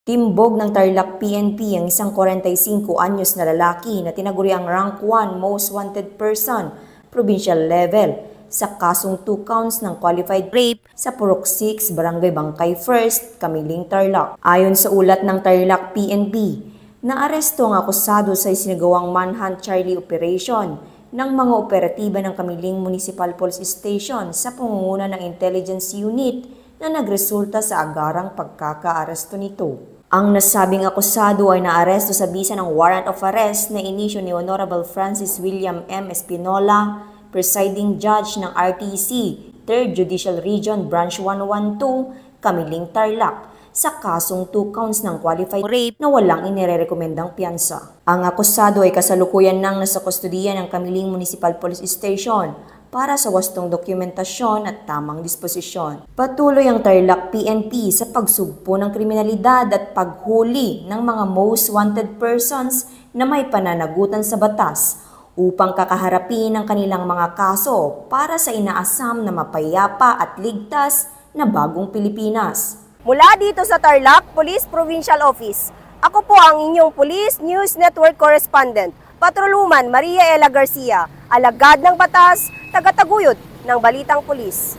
Timbog ng Tarlac PNP ang isang 45 anyos na lalaki na tinaguri ang rank 1 most wanted person, provincial level, sa kasong 2 counts ng qualified rape sa Purok 6, Barangay Bangkay 1st, Kamiling, Tarlac. Ayon sa ulat ng Tarlac PNP, naaresto ang akusado sa isinagawang manhunt Charlie operation ng mga operatiba ng Kamiling Municipal Police Station sa pangunguna ng Intelligence Unit na nagresulta sa agarang pagkakaaresto nito. Ang nasabing akusado ay naaresto sa bisa ng warrant of arrest na inisyu ni Honorable Francis William M. Espinola, presiding judge ng RTC, 3rd Judicial Region, Branch 112, Kamiling, Tarlac, sa kasong 2 counts ng qualified rape na walang inirerekomendang piyansa. Ang akusado ay kasalukuyan nang nasa kustudiya ng Kamiling Municipal Police Station para sa wastong dokumentasyon at tamang disposisyon. Patuloy ang Tarlac PNP sa pagsugpo ng kriminalidad at paghuli ng mga most wanted persons na may pananagutan sa batas upang kakaharapin ang kanilang mga kaso para sa inaasam na mapayapa at ligtas na bagong Pilipinas. Mula dito sa Tarlac Police Provincial Office, ako po ang inyong Police News Network Correspondent, Patrolwoman Maria Ella Garcia, alagad ng batas, tagataguyod ng Balitang Pulis.